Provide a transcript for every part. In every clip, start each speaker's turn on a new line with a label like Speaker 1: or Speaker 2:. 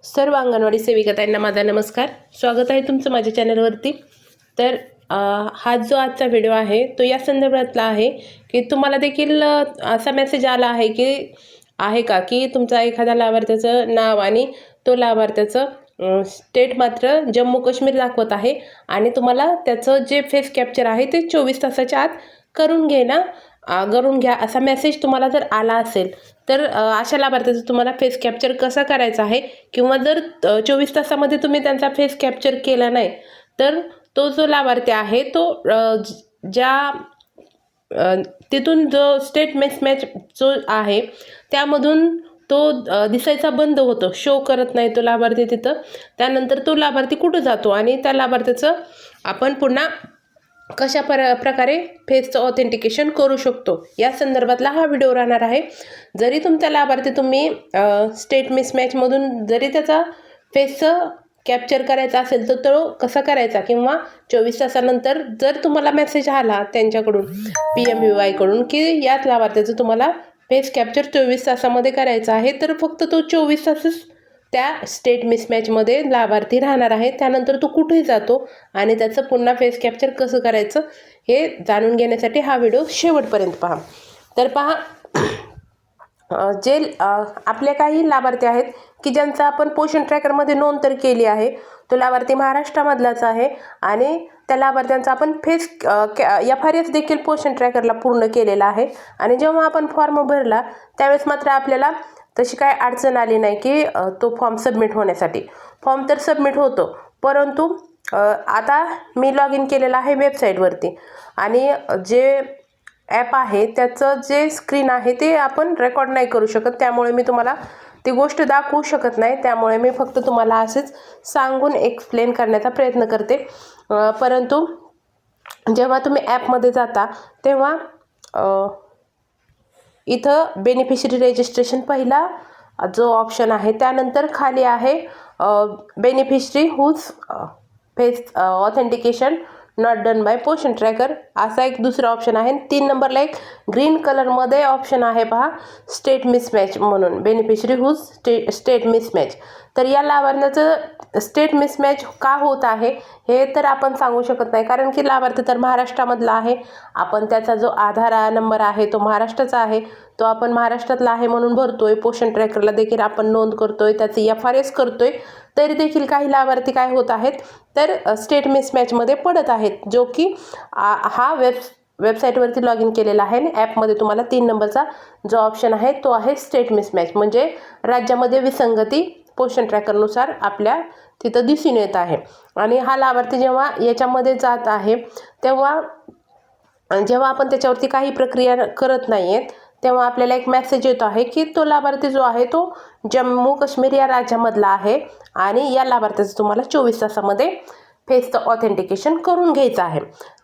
Speaker 1: सर्व अंगणवाडी सेविकाताईंना माझा नमस्कार. स्वागत आहे तुमचं माझ्या चॅनलवरती. तर हा जो आजचा व्हिडिओ आहे तो या संदर्भातला आहे की तुम्हाला देखील असा मेसेज आला आहे का की तुमचा एखादा लाभार्थ्याचं नाव आणि तो लाभार्थ्याचं स्टेट मात्र जम्मू काश्मीर दाखवत आहे आणि तुम्हाला त्याचं जे फेस कॅप्चर आहे ते 24 तासाच्या आत करून घ्या असा मेसेज तुम्हाला जर आला असेल तर अशा लाभार्थ्याचं तुम्हाला फेस कॅप्चर कसं करायचं आहे किंवा जर 24 तासामध्ये तुम्ही त्यांचा फेस कॅप्चर केला नाही तर तो जो लाभार्थी आहे तो तिथून जो स्टेट मिसमॅच जो आहे त्यामधून तो दिसायचा बंद होतो, शो करत नाही तो लाभार्थी तिथं. त्यानंतर तो लाभार्थी कुठं जातो आणि त्या लाभार्थ्याचं आपण पुन्हा कशा प्रकारे फेसचं ऑथेंटिकेशन करू शकतो या संदर्भातला हा व्हिडिओ राहणार आहे. जरी तुमचा लाभार्थी तुम्ही स्टेट मिसमॅचमधून जरी त्याचा फेसचं कॅप्चर करायचा असेल तर तो कसा करायचा किंवा 24 तासानंतर जर तुम्हाला मेसेज आला त्यांच्याकडून PMVY की याच लाभार्थ्याचं तुम्हाला फेस कॅप्चर 24 तासामध्ये करायचं आहे तर फक्त तो 24 तासच त्या स्टेट मिसमॅचमध्ये लाभार्थी राहणार आहे. त्यानंतर तो कुठेही जातो आणि त्याचं पुन्हा फेस कॅप्चर कसं करायचं हे जाणून घेण्यासाठी हा व्हिडिओ शेवटपर्यंत पहा. तर पहा, जे आपले काही लाभार्थी आहेत की ज्यांचा आपण पोषण ट्रॅकरमध्ये नोंद तर केली आहे, तो लाभार्थी महाराष्ट्रामधलाच आहे आणि त्या लाभार्थ्यांचा आपण फेस FRS देखील पोषण ट्रॅकरला पूर्ण केलेला आहे. आणि जेव्हा आपण फॉर्म भरला त्यावेळेस मात्र आपल्याला तशी काय अडचण आली नाही की तो फॉर्म सबमिट होण्यासाठी. फॉर्म तर सबमिट होतो, परंतु आता मी लॉग इन केलेलं आहे वेबसाईटवरती आणि जे ॲप आहे त्याचं जे स्क्रीन आहे ते आपण रेकॉर्ड नाही करू शकत, त्यामुळे मी तुम्हाला ती गोष्ट दाखवू शकत नाही. त्यामुळे मी फक्त तुम्हाला असेच सांगून एक्सप्लेन करण्याचा प्रयत्न करते. परंतु जेव्हा तुम्ही ॲपमध्ये जाता तेव्हा इथं बेनिफिशरी रजिस्ट्रेशन पहिला जो ऑप्शन आहे, त्यानंतर खाली आहे beneficiary whose face authentication not done by Poshan tracker असा एक दुसरा ऑप्शन आहे. 3 नंबरला एक ग्रीन कलरमध्ये ऑप्शन आहे पहा, स्टेट मिसमॅच म्हणून, बेनिफिशरी हुज स्टेट मिसमॅच. तर या लाभार्थ्याचं स्टेट मिसमॅच का होत आहे हे तर आपण सांगू शकत नाही, कारण की लाभार्थी तर महाराष्ट्रामधला आहे. आपण त्याचा जो आधार नंबर आहे तो महाराष्ट्राचा आहे, तो आपण महाराष्ट्रातला आहे म्हणून भरतोय. पोषण ट्रॅकरला देखील आपण नोंद करतोय, त्याचं FRS करतोय. तरी देखील काही लाभार्थी काय होत आहेत तर स्टेट मिसमॅचमध्ये पडत आहेत, जो की हा वेबसाईटवरती लॉग इन केलेला आहे आणि ॲपमध्ये तुम्हाला 3 नंबरचा जो ऑप्शन आहे तो आहे स्टेट मिसमॅच, म्हणजे राज्यामध्ये विसंगती पोषण ट्रॅकरनुसार आपल्या तिथं दिसून येत आहे. आणि हा लाभार्थी जेव्हा याच्यामध्ये जात आहे तेव्हा जेव्हा आपण त्याच्यावरती काही प्रक्रिया करत नाही आहेत तेव्हा आपल्याला एक मेसेज येतो आहे की तो लाभार्थी जो आहे तो जम्मू काश्मीर या राज्यामधला आहे आणि या लाभार्थ्याचं तुम्हाला 24 तासामध्ये फेसचं ऑथेंटिकेशन करून घ्यायचं आहे.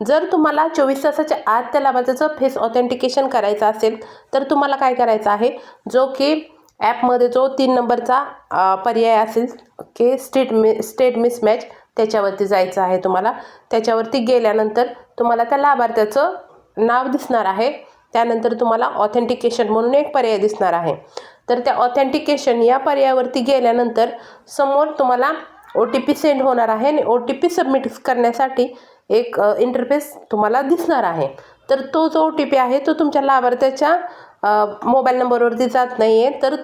Speaker 1: जर तुम्हाला 24 तासाच्या आत त्या लाभार्थ्याचं फेस ऑथेंटिकेशन करायचं असेल तर तुम्हाला काय करायचं आहे, जो की ॲपमध्ये जो 3 नंबरचा पर्याय असेल की स्टेट मिसमॅच, त्याच्यावरती जायचं आहे तुम्हाला. त्याच्यावरती गेल्यानंतर तुम्हाला त्या लाभार्थ्याचं नाव दिसणार आहे. त्यानंतर तुम्हाला ऑथेंटिकेशन म्हणून एक पर्याय दिसणार आहे. तर त्या ऑथेंटिकेशन या पर्यायावरती गेल्यानंतर समोर तुम्हाला OTP सेंड होणार आहे आणि OTP सबमिट करण्यासाठी एक इंटरफेस तुम्हाला दिसणार आहे. तर तो जो OTP आहे तो तुमच्या लाभार्थ्याच्या मोबाईल नंबरवरती जात नाही आहे, तर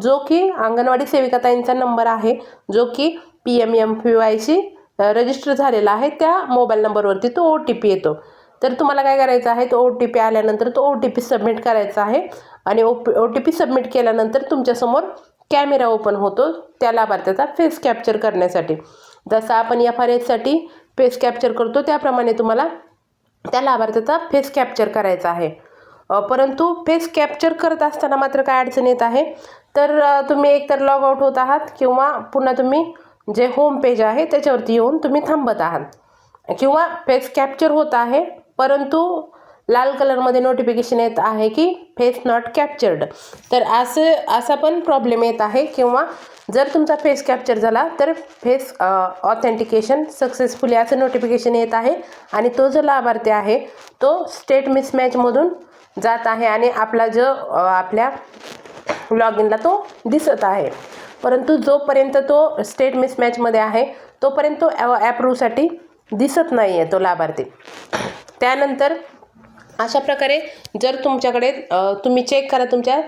Speaker 1: जो की अंगणवाडी सेविकाताईंचा नंबर आहे, जो की PMVYशी रजिस्टर झालेला आहे, त्या मोबाईल नंबरवरती तो OTP येतो. तर तुम्हाला काय करायचं आहे, तो OTP आल्यानंतर तो OTP सबमिट करायचा आहे आणि OTP सबमिट केल्यानंतर तुमच्यासमोर कॅमेरा ओपन होतो त्या लाभार्थ्याचा फेस कॅप्चर करण्यासाठी. जसं आपण FRSसाठी फेस कॅप्चर करतो त्याप्रमाणे तुम्हाला त्या लाभार्थ्याचा फेस कॅप्चर करायचा आहे. परंतु फेस कॅप्चर करत असताना मात्र काय अडचण येत आहे, तर तुम्ही एकतर लॉग आउट होत आहात किंवा पुन्हा तुम्ही जे होम पेज आहे त्याच्यावरती येऊन तुम्ही थांबत आहात किंवा फेस कॅप्चर होत आहे परंतु लाल कलरमध्ये नोटिफिकेशन येत आहे की फेस नॉट कॅप्चर्ड. तर असा पण प्रॉब्लेम येत आहे. किंवा जर तुमचा फेस कॅप्चर झाला तर फेस ऑथेंटिकेशन सक्सेसफुली असं नोटिफिकेशन येत आहे आणि तो जो लाभार्थी आहे तो स्टेट मिसमॅचमधून जात आहे आणि आपला जो आपल्या लॉग इनला तो दिसत आहे. परंतु जोपर्यंत तो स्टेट मिसमॅचमध्ये आहे तोपर्यंत तो ॲप्रूव्हसाठी दिसत नाही आहे तो लाभार्थी. त्यानंतर अशा प्रकारे जर तुमच्याकडे तुम्ही चेक करा तुमच्या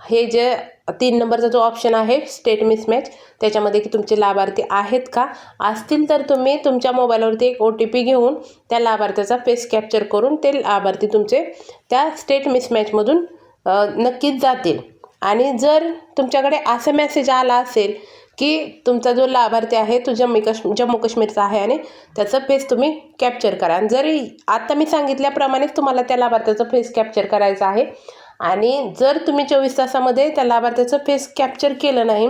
Speaker 1: हे जे 3 नंबरचा जो ऑप्शन आहे स्टेट मिसमॅच त्याच्यामध्ये की तुमचे लाभार्थी आहेत का. असतील तर तुम्ही तुमच्या मोबाईलवरती एक OTP घेऊन त्या लाभार्थ्याचा फेस कॅप्चर करून ते लाभार्थी तुमचे त्या स्टेट मिसमॅचमधून नक्कीच जातील. आणि जर तुमच्याकडे असा मेसेज आला असेल की तुमचा जो लाभार्थी आहे तो जम्मू काश्मीरचा आहे आणि त्याचं फेस तुम्ही कॅप्चर करा. आणि जरी आता मी सांगितल्याप्रमाणेच तुम्हाला त्या लाभार्थ्याचं फेस कॅप्चर करायचं आहे. आणि जर तुम्ही 24 तासामध्ये त्या लाभार्थ्याचं फेस कॅप्चर केलं नाही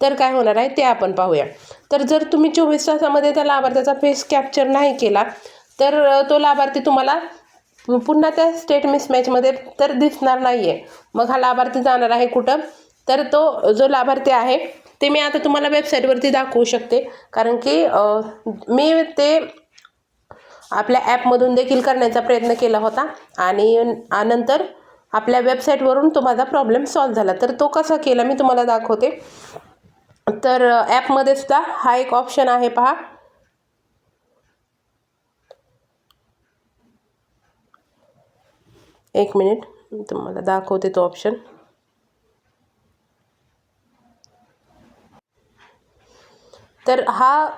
Speaker 1: तर काय होणार आहे ते आपण पाहूया. तर जर तुम्ही 24 तासामध्ये त्या लाभार्थ्याचा फेस कॅप्चर नाही केला तर तो लाभार्थी तुम्हाला पुन्हा त्या स्टेट मिसमॅचमध्ये तर दिसणार नाही आहे. मग हा लाभार्थी जाणार आहे कुठं, तर तो जो लाभार्थी आहे ते मी आता तुम्हाला वेबसाईटवरती दाखवू शकते. कारण की मी ते आपल्या ॲपमधून देखील करण्याचा प्रयत्न केला होता आणि नंतर आपल्या वेबसाईटवरून तो माझा प्रॉब्लेम सॉल्व्ह झाला. तर तो कसा केला मी तुम्हाला दाखवते. तर ॲपमध्ये सुद्धा हा एक ऑप्शन आहे पहा. एक मिनिट तुम्हाला दाखवते तो ऑप्शन. तर हा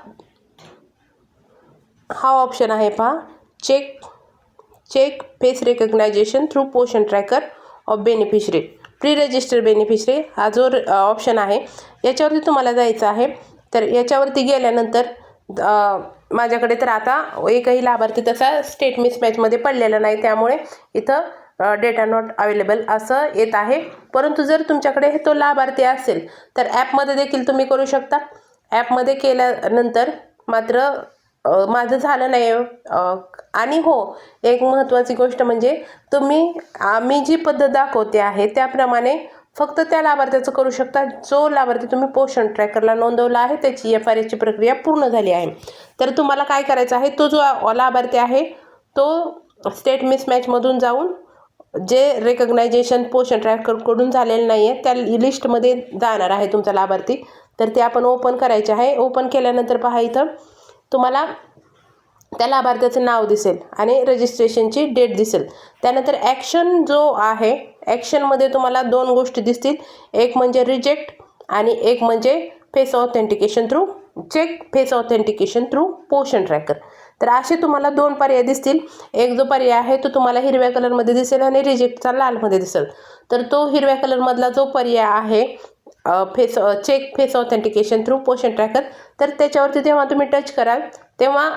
Speaker 1: ऑप्शन आहे पहा, चेक फेस रेकग्नायझेशन थ्रू पोषण tracker of beneficiary pre register beneficiary हा जो ऑप्शन आहे याच्यावरती तुम्हाला जायचं आहे. तर याच्यावरती गेल्यानंतर माझ्याकडे तर आता एकही लाभार्थी तसा स्टेट मिसमॅचमध्ये पडलेला नाही, त्यामुळे इथं डेटा नॉट अवेलेबल असं येत आहे. परंतु जर तुमच्याकडे तो लाभार्थी असेल तर ॲपमध्ये देखील तुम्ही करू शकता. ॲपमध्ये केल्यानंतर मात्र माझं झालं नाही. आणि हो, एक महत्त्वाची गोष्ट म्हणजे मी जी पद्धत दाखवते आहे त्याप्रमाणे फक्त त्या लाभार्थ्याचं करू शकता जो लाभार्थी तुम्ही पोषण ट्रॅकरला नोंदवला आहे त्याची FRSची प्रक्रिया पूर्ण झाली आहे. तर तुम्हाला काय करायचं आहे, तो जो लाभार्थी आहे तो स्टेट मिसमॅचमधून जाऊन जे रेकग्नायझेशन पोषण ट्रॅकरकडून झालेलं नाही आहे त्या लिस्टमध्ये जाणार आहे तुमचा लाभार्थी. तर ते आपण ओपन करायचे आहे. ओपन केल्यानंतर पहा इथं तुम्हाला त्या लाभार्थ्याचं नाव दिसेल आणि रजिस्ट्रेशनची डेट दिसेल. त्यानंतर ॲक्शन जो आहे ॲक्शनमध्ये तुम्हाला 2 गोष्टी दिसतील. एक म्हणजे रिजेक्ट आणि एक म्हणजे face authentication through face authentication through पोषण ट्रॅकर. तर असे तुम्हाला 2 पर्याय दिसतील. एक जो पर्याय आहे तो तुम्हाला हिरव्या कलरमध्ये दिसेल आणि रिजेक्टचा लालमध्ये दिसेल. तर तो हिरव्या कलरमधला जो पर्याय आहे फेस ऑथेंटिकेशन थ्रू पोषण ट्रॅकर, तर त्याच्यावरती जेव्हा तुम्ही टच कराल तेव्हा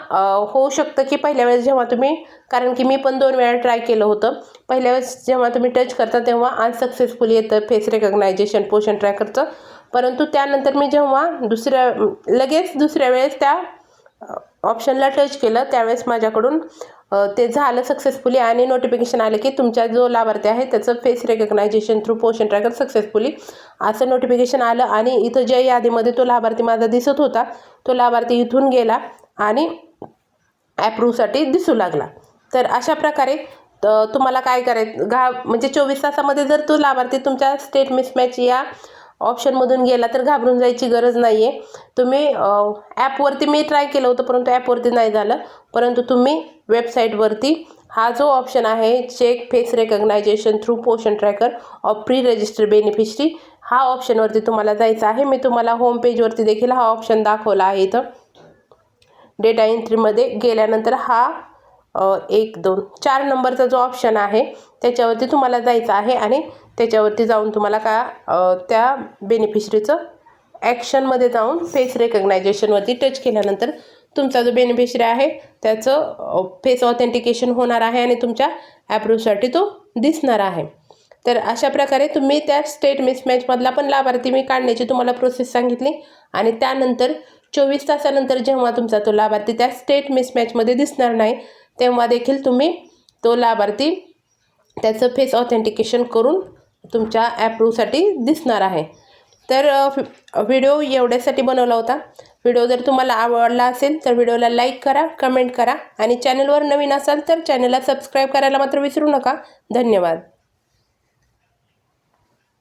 Speaker 1: होऊ शकतं की पहिल्या वेळेस जेव्हा तुम्ही, कारण की मी पण 2 वेळा ट्राय केलं होतं, पहिल्या वेळेस जेव्हा तुम्ही टच करता तेव्हा अनसक्सेसफुली येतं फेस रेकग्नायझेशन पोषण ट्रॅकरचं. परंतु त्यानंतर मी जेव्हा लगेच दुसऱ्या वेळेस त्या ऑप्शनला टच केलं त्यावेळेस माझ्याकडून ते झालं सक्सेसफुली आणि नोटिफिकेशन आलं की तुमचा जो लाभार्थी आहे त्याचं फेस रेकग्नायझेशन थ्रू पोषण ट्रॅकर सक्सेसफुली असं नोटिफिकेशन आलं. आणि इथं ज्या यादीमध्ये तो लाभार्थी माझा दिसत होता तो लाभार्थी इथून गेला आणि ॲप्रूव्हसाठी दिसू लागला. तर अशा प्रकारे तुम्हाला काय करायचं म्हणजे 24 तासामध्ये जर तो लाभार्थी तुमच्या स्टेट मिसमॅच या ऑप्शनमधून गेला तर घाबरून जायची गरज नाही आहे. तुम्ही ॲपवरती मी ट्राय केलं होतं परंतु ॲपवरती नाही झालं. परंतु तुम्ही वेबसाईटवरती हा जो ऑप्शन आहे चेक फेस रेकग्नायझेशन थ्रू पोषण tracker of pre register beneficiary हा ऑप्शनवरती तुम्हाला जायचं आहे. मी तुम्हाला होम पेजवरती देखील हा ऑप्शन दाखवला आहे. इथं डेटा एंट्रीमध्ये गेल्यानंतर हा 1 2 4 नंबरचा जो ऑप्शन आहे त्याच्यावरती तुम्हाला जायचं आहे आणि त्याच्यावरती जाऊन तुम्हाला त्या बेनिफिशरीचं ॲक्शनमध्ये जाऊन फेस रेकग्नायझेशनवरती टच केल्यानंतर तुमचा जो बेनिफिशरी आहे त्याचं फेस ऑथेंटिकेशन होणार आहे आणि तुमच्या ॲप्रूव्हसाठी तो दिसणार आहे. तर अशा प्रकारे तुम्ही त्या स्टेट मिसमॅचमधला पण लाभार्थी मी काढण्याची तुम्हाला प्रोसेस सांगितली. आणि त्यानंतर 24 तासानंतर जेव्हा तुमचा तो लाभार्थी त्या स्टेट मिसमॅचमध्ये दिसणार नाही तेव्हा देखील तुम्ही तो लाभार्थी त्याचं फेस ऑथेंटिकेशन करून तुमच्या ॲप्रूव्हसाठी दिसणार आहे. तर व्हिडिओ एवढ्यासाठी बनवला होता. व्हिडिओ जर तुम्हाला आवडला असेल तर व्हिडिओला लाईक करा, कमेंट करा आणि चॅनलवर नवीन असाल तर चॅनलला सबस्क्राईब करायला मात्र विसरू नका. धन्यवाद.